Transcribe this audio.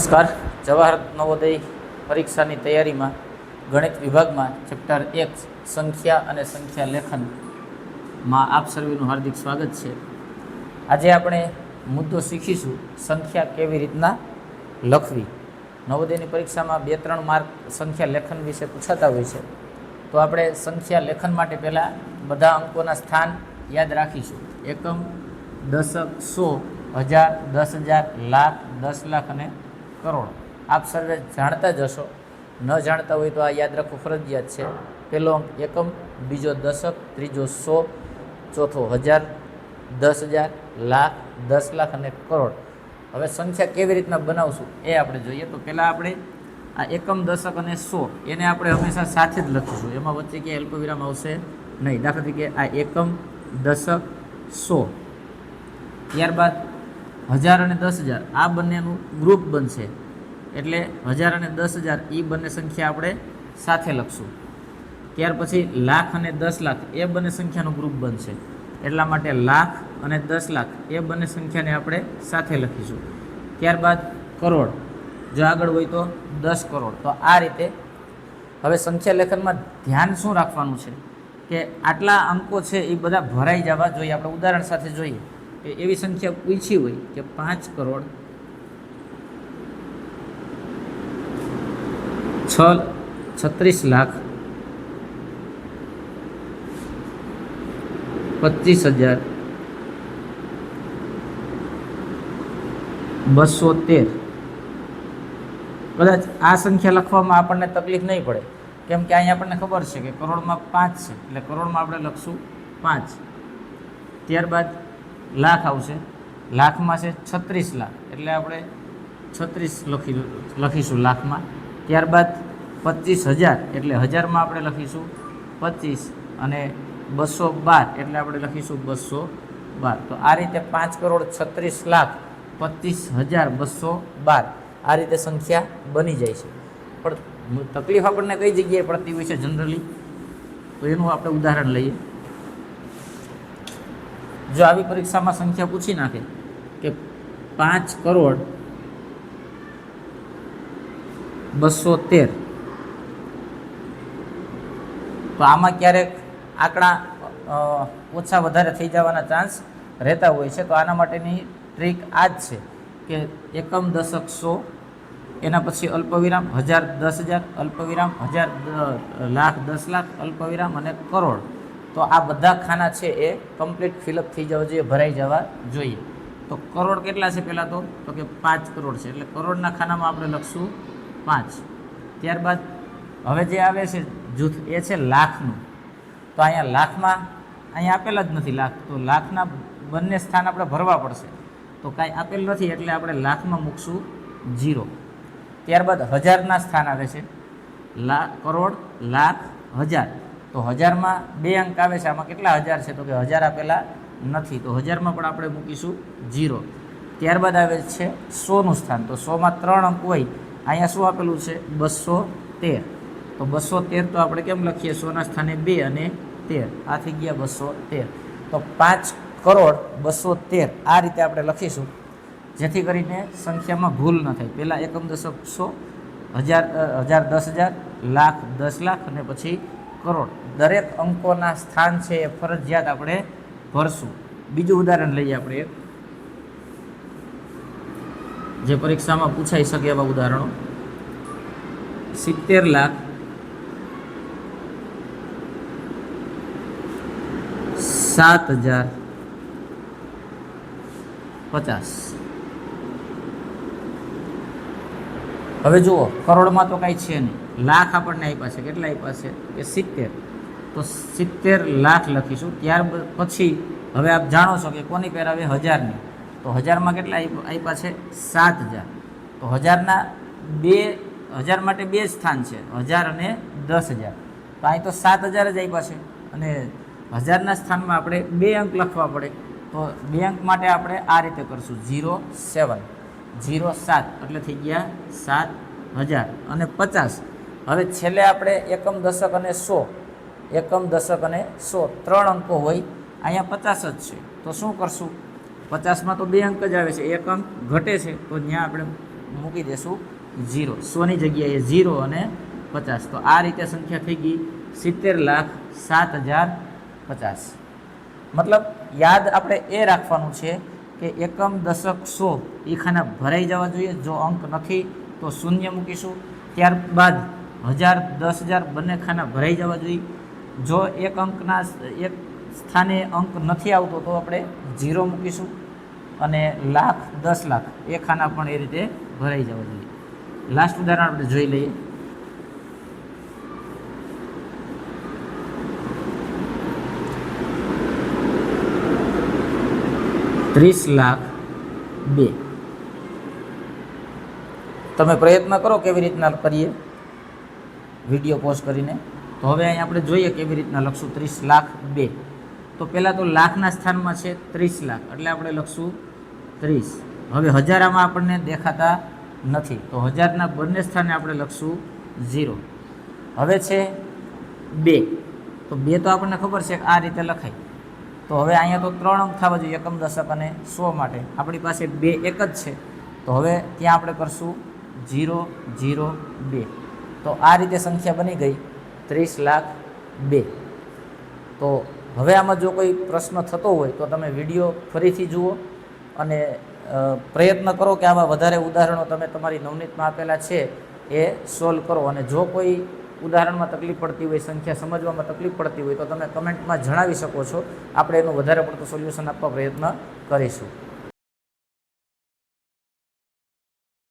નમસ્કાર. જવાહર નવોદય પરીક્ષાની તૈયારીમાં ગણિત વિભાગમાં ચેપ્ટર 1 સંખ્યા અને સંખ્યા લેખનમાં આપ સર્વેનું હાર્દિક સ્વાગત છે. આજે આપણે મુદ્દો શીખીશું સંખ્યા કેવી રીતના લખવી. નવોદયની પરીક્ષામાં 2-3 માર્ક સંખ્યા લેખન વિશે પૂછાતા હોય છે, તો આપણે સંખ્યા લેખન માટે પહેલાં બધા અંકોના સ્થાન યાદ રાખીશું. એકમ, દશક, સો, હજાર, 10,000, લાખ, 10 લાખ અને કરોડ. આપ સર્વે જાણતા જ હશો. ન જાણતા હોય તો આ યાદ રાખવું ફરજિયાત છે. પહેલો અંક એકમ, બીજો દશક, ત્રીજો સો, ચોથો હજાર, 10,000, લાખ, 10 લાખ અને કરોડ. હવે સંખ્યા કેવી રીતના બનાવશું એ આપણે જોઈએ. તો પહેલાં આપણે આ એકમ, દશક અને સો એને આપણે હંમેશા સાથે જ લખીશું. એમાં વચ્ચે કે અલ્પવિરામ આવશે નહીં. દાખલા તરીકે આ એકમ, દશક, સો. ત્યારબાદ 1000 અને 10,000 આ બંનેનું ગ્રુપ બનશે, એટલે 1000 અને 10,000 એ બંને સંખ્યા આપણે સાથે લખશું. ત્યાર પછી લાખ અને 10 લાખ એ બંને સંખ્યાનું ગ્રુપ બનશે, એટલા માટે લાખ અને 10 લાખ એ બંને સંખ્યાને આપણે સાથે લખીશું. ત્યારબાદ કરોડ, જો આગળ હોય તો 10 કરોડ. તો આ રીતે હવે સંખ્યા લેખનમાં ધ્યાન શું રાખવાનું છે કે આટલા અંકો છે એ બધા ભરાઈ જવા જોઈએ. આપણે ઉદાહરણ સાથે જોઈએ કે એવી સંખ્યા પૂછી હોય કે 5 કરોડ 36 લાખ 25,213. કદાચ આ સંખ્યા લખવામાં આપણને તકલીફ નહીં પડે, કેમ કે અહીંયા આપણને ખબર છે કે કરોડમાં 5 છે, એટલે કરોડમાં આપણે લખશું 5. ત્યારબાદ લાખ આવશે. લાખમાં છે 36 લાખ, એટલે આપણે 36 લખીશું લાખમાં. ત્યારબાદ 25,000 એટલે હજારમાં આપણે લખીશું 25, અને 212 એટલે આપણે લખીશું 212. તો આ રીતે 5 કરોડ 36 લાખ 25,212 આ રીતે સંખ્યા બની જાય છે. પણ તકલીફ આપણને કઈ જગ્યાએ પડતી હોય છે જનરલી, તો એનું આપણે ઉદાહરણ લઈએ. જો આવી પરીક્ષામાં સંખ્યા પૂછી નાખે કે 5 કરોડ 213, તો આમાં ક્યારેક આંકડા ઓછા વધારે થઈ જવાના ચાન્સ રહેતા હોય છે. તો આના માટેની ટ્રીક આ જ છે કે એકમ, દશક, સો, એના પછી અલ્પવિરામ 1000, 10,000, અલ્પવિરામ 1000, લાખ, 10 લાખ, અલ્પવિરામ અને કરોડ. તો આ બધા ખાના છે એ કમ્પ્લીટ ફિલઅપ થઈ જવા જોઈએ, ભરાઈ જવા જોઈએ. તો કરોડ કેટલા છે પહેલાં તો કે 5 કરોડ છે, એટલે કરોડના ખાનામાં આપણે લખશું 5. ત્યારબાદ હવે જે આવે છે જૂથ એ છે લાખનું. તો અહીંયા લાખમાં અહીંયા આપેલા જ નથી લાખ, તો લાખના બંને સ્થાન આપણે ભરવા પડશે. તો કાંઈ આપેલ નથી, એટલે આપણે લાખમાં મૂકશું 0. ત્યારબાદ હજારના સ્થાન આવે છે કરોડ, લાખ, હજાર. તો હજારમાં 2 અંક આવે છે, આમાં કેટલા હજાર છે તો કે 1000 આપેલા નથી, તો હજારમાં પણ આપણે મૂકીશું 0. ત્યારબાદ આવે છે સોનું સ્થાન. તો સોમાં 3 અંક હોય, અહીંયા શું આપેલું છે 213. તો 213 તો આપણે કેમ લખીએ, સોના સ્થાને 2 અને 13, આ થઈ ગયા 213. તો 5 કરોડ 213 આ રીતે આપણે લખીશું, જેથી કરીને સંખ્યામાં ભૂલ ન થાય. પહેલાં એકમ, દશક, સો, હજાર, 10,000, લાખ, 10 લાખ અને પછી કરોડ. દરેક અંકોના સ્થાન છે એ ફરજિયાત આપણે ભરશું. બીજું ઉદાહરણ લઈએ આપણે એક, જે પરીક્ષામાં પૂછાઈ શકે એવા ઉદાહરણો. 70 લાખ 7,050. હવે જુઓ, કરોડમાં તો કાંઈ છે નહીં, લાખ આપણને આપ્યા છે. કેટલા આપ્યા છે કે 70, તો 70 લાખ લખીશું. ત્યાર પછી હવે આપ જાણો છો કે કોની પેર આવે, હજારની. તો હજારમાં કેટલા આપ્યા છે 7,000. તો હજારના 2,000 માટે 2 સ્થાન છે, 1000 અને 10,000. તો અહીં તો 7,000 જ આપ્યા છે, અને હજારના સ્થાનમાં આપણે 2 અંક લખવા પડે. તો 2 અંક માટે આપણે આ રીતે કરશું 07, 07 એટલે થઈ ગયા 7,000 અને 50. હવે છેલ્લે આપણે એકમ, દશક અને સો, એકમ, દશક અને સો 3 અંકો હોય, અહીંયા 50 જ છે. તો શું કરશું, 50માં તો 2 અંક જ આવે છે, 1 અંક ઘટે છે, તો ત્યાં આપણે મૂકી દેશું 0, 100ની જગ્યાએ 0 અને 50. તો આ રીતે સંખ્યા થઈ ગઈ 70,07,050. મતલબ યાદ આપણે એ રાખવાનું છે કે એકમ, દશક, 100 એ ખાના ભરાઈ જવા જોઈએ. જો અંક નથી તો શૂન્ય મૂકીશું. ત્યારબાદ 1000, 10,000 બંને ખાના ભરાઈ જવા જોઈએ. જો એક અંકના એક સ્થાને અંક નથી આવતો તો આપણે 0 મૂકીશું. અને લાખ, 10 લાખ એ ખાના પણ એ રીતે ભરાઈ જવા જોઈએ. લાસ્ટ ઉદાહરણ આપણે જોઈ લઈએ. 30,02,000. તમે પ્રયત્ન કરો કેવી રીતના કરીએ વિડીયો પોઝ કરીને. તો હવે અહીં આપણે જોઈએ કેવી રીતના લખશું 30,02,000. તો પહેલાં તો લાખના સ્થાનમાં છે 30 લાખ એટલે આપણે લખશું 30. હવે હજારામાં આપણને દેખાતા નથી તો હજારના બંને સ્થાને આપણે લખશું 0. હવે છે 2. તો 2 તો આપણને ખબર છે કે આ રીતે લખાય. તો હવે અહીંયા તો 3 અંક થવા જોઈએ એકમ, દશક અને 100 માટે. આપણી પાસે 2 એક જ છે તો હવે ત્યાં આપણે કરશું 0, 0, 2. તો આ રીતે સંખ્યા બની ગઈ 30,02,000. તો હવે આમાં જો કોઈ પ્રશ્ન થતો હોય તો તમે વિડીયો ફરીથી જુઓ અને પ્રયત્ન કરો કે આવા વધારે ઉદાહરણો તમે તમારી નવનીતમાં આપેલા છે એ સોલ્વ કરો. અને જો કોઈ ઉદાહરણમાં તકલીફ પડતી હોય, સંખ્યા સમજવામાં તકલીફ પડતી હોય તો તમે કમેન્ટમાં જણાવી શકો છો. આપણે એનું વધારે પડતું સોલ્યુશન આપવા પ્રયત્ન કરીશું.